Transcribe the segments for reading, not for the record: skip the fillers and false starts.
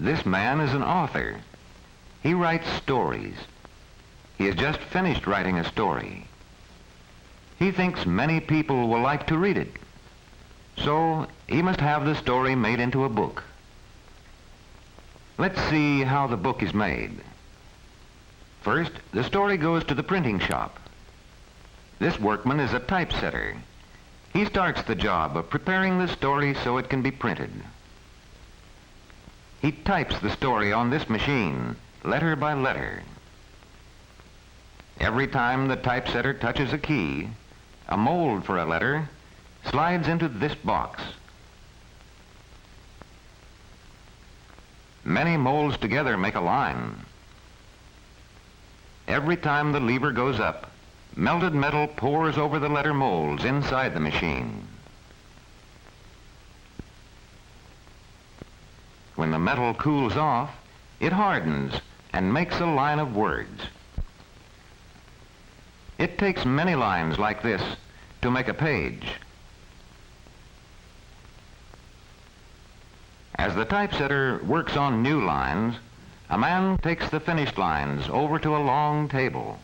This man is an author. He writes stories. He has just finished writing a story. He thinks many people will like to read it. So he must have the story made into a book. Let's see how the book is made. First, the story goes to the printing shop. This workman is a typesetter. He starts the job of preparing the story so it can be printed. He types the story on this machine, letter by letter. Every time the typesetter touches a key, a mold for a letter slides into this box. Many molds together make a line. Every time the lever goes up, melted metal pours over the letter molds inside the machine. When the metal cools off, it hardens and makes a line of words. It takes many lines like this to make a page. As the typesetter works on new lines, a man takes the finished lines over to a long table.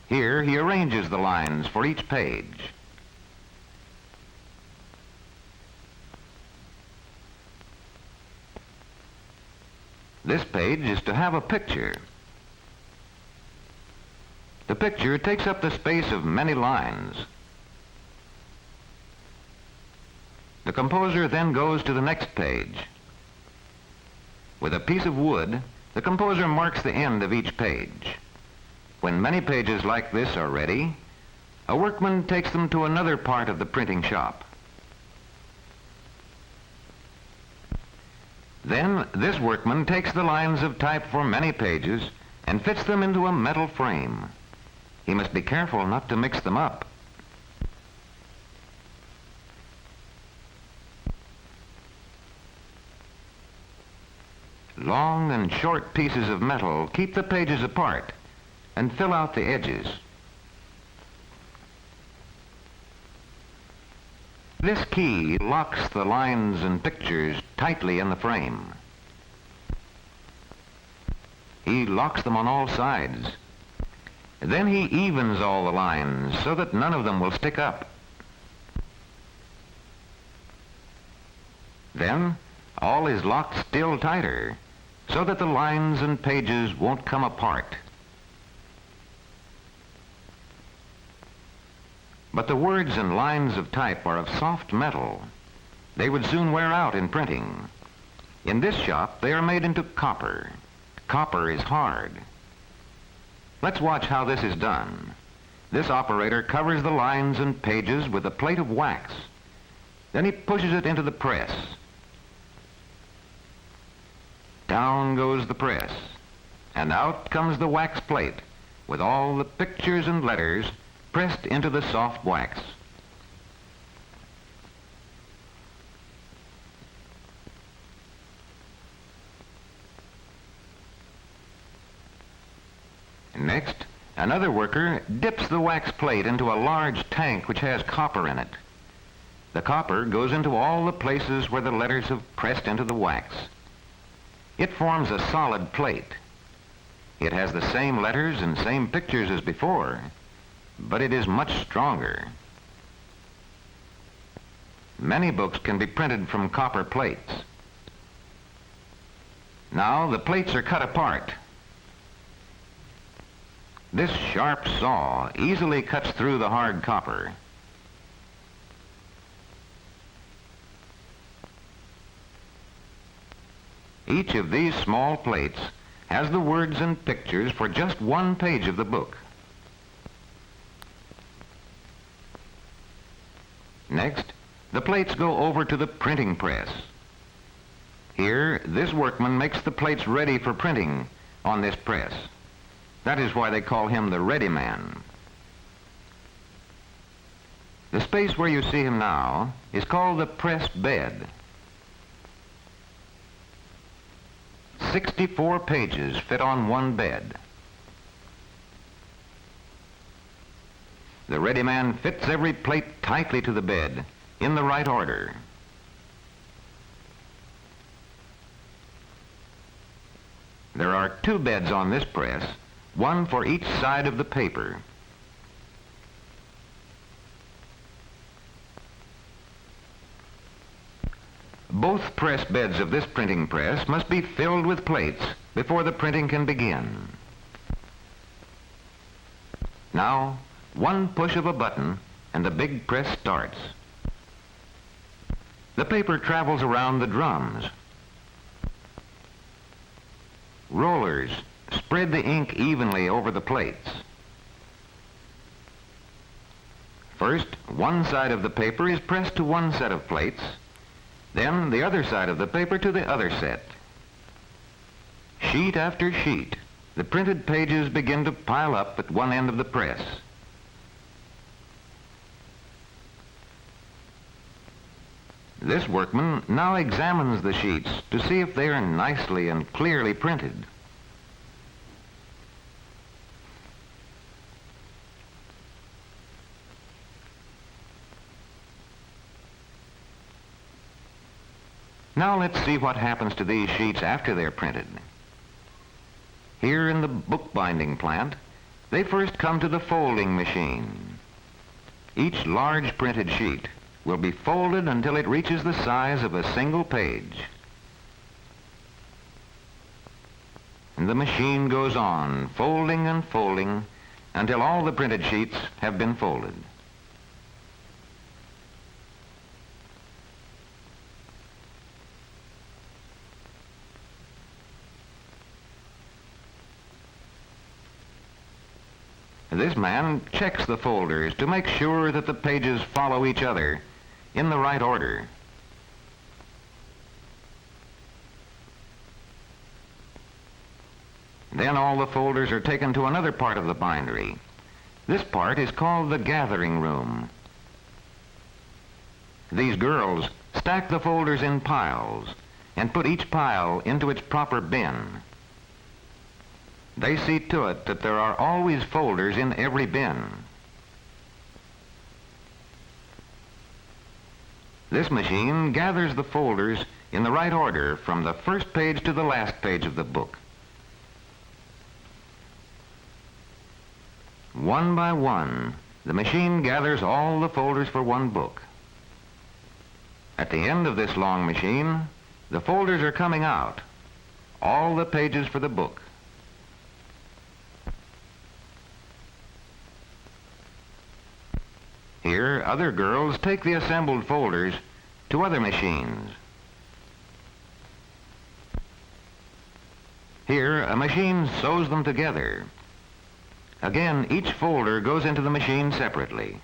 Here he arranges the lines for each page. This page is to have a picture. The picture takes up the space of many lines. The composer then goes to the next page. With a piece of wood, the composer marks the end of each page. When many pages like this are ready, a workman takes them to another part of the printing shop. Then this workman takes the lines of type for many pages and fits them into a metal frame. He must be careful not to mix them up. Long and short pieces of metal keep the pages apart and fill out the edges. This key locks the lines and pictures tightly in the frame. He locks them on all sides. Then he evens all the lines so that none of them will stick up. Then all is locked still tighter so that the lines and pages won't come apart. But the words and lines of type are of soft metal. They would soon wear out in printing. In this shop, they are made into copper. Copper is hard. Let's watch how this is done. This operator covers the lines and pages with a plate of wax. Then he pushes it into the press. Down goes the press, and out comes the wax plate with all the pictures and letters pressed into the soft wax. Next, another worker dips the wax plate into a large tank which has copper in it. The copper goes into all the places where the letters have pressed into the wax. It forms a solid plate. It has the same letters and same pictures as before, but it is much stronger. Many books can be printed from copper plates. Now the plates are cut apart. This sharp saw easily cuts through the hard copper. Each of these small plates has the words and pictures for just one page of the book. Next, the plates go over to the printing press. Here, this workman makes the plates ready for printing on this press. That is why they call him the ready man. The space where you see him now is called the press bed. 64 pages fit on one bed. The ready man fits every plate tightly to the bed in the right order. There are two beds on this press, one for each side of the paper. Both press beds of this printing press must be filled with plates before the printing can begin. Now, one push of a button and the big press starts. The paper travels around the drums. Rollers spread the ink evenly over the plates. First, one side of the paper is pressed to one set of plates, then the other side of the paper to the other set. Sheet after sheet, the printed pages begin to pile up at one end of the press. This workman now examines the sheets to see if they are nicely and clearly printed. Now let's see what happens to these sheets after they're printed. Here in the bookbinding plant, they first come to the folding machine. Each large printed sheet will be folded until it reaches the size of a single page. And the machine goes on, folding and folding, until all the printed sheets have been folded. This man checks the folders to make sure that the pages follow each other in the right order. Then all the folders are taken to another part of the bindery. This part is called the gathering room. These girls stack the folders in piles and put each pile into its proper bin. They see to it that there are always folders in every bin. This machine gathers the folders in the right order from the first page to the last page of the book. One by one, the machine gathers all the folders for one book. At the end of this long machine, the folders are coming out, all the pages for the book. Here, other girls take the assembled folders to other machines. Here, a machine sews them together. Again, each folder goes into the machine separately.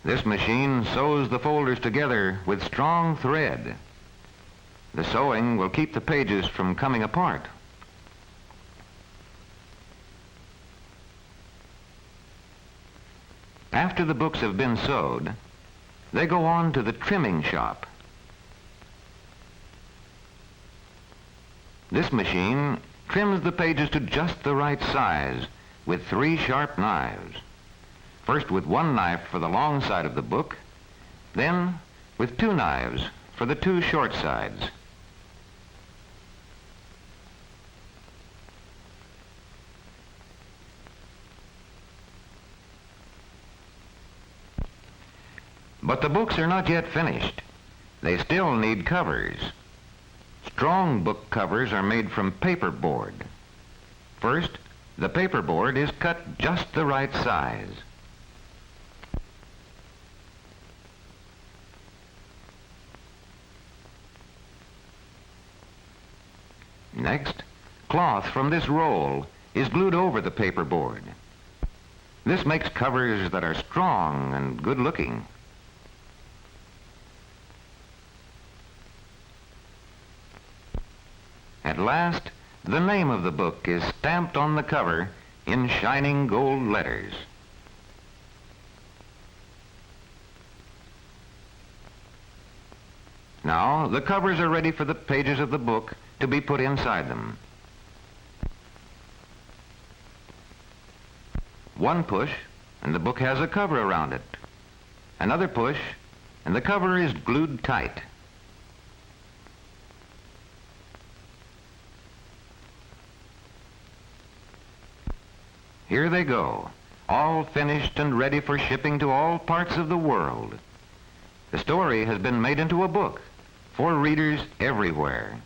This machine sews the folders together with strong thread. The sewing will keep the pages from coming apart. After the books have been sewed, they go on to the trimming shop. This machine trims the pages to just the right size with 3 sharp knives. First with one knife for the long side of the book, then with 2 knives for the 2 short sides. But the books are not yet finished. They still need covers. Strong book covers are made from paperboard. First, the paperboard is cut just the right size. Next, cloth from this roll is glued over the paperboard. This makes covers that are strong and good-looking. At last, the name of the book is stamped on the cover in shining gold letters. Now, the covers are ready for the pages of the book to be put inside them. One push, and the book has a cover around it. Another push, and the cover is glued tight. Here they go, all finished and ready for shipping to all parts of the world. The story has been made into a book for readers everywhere.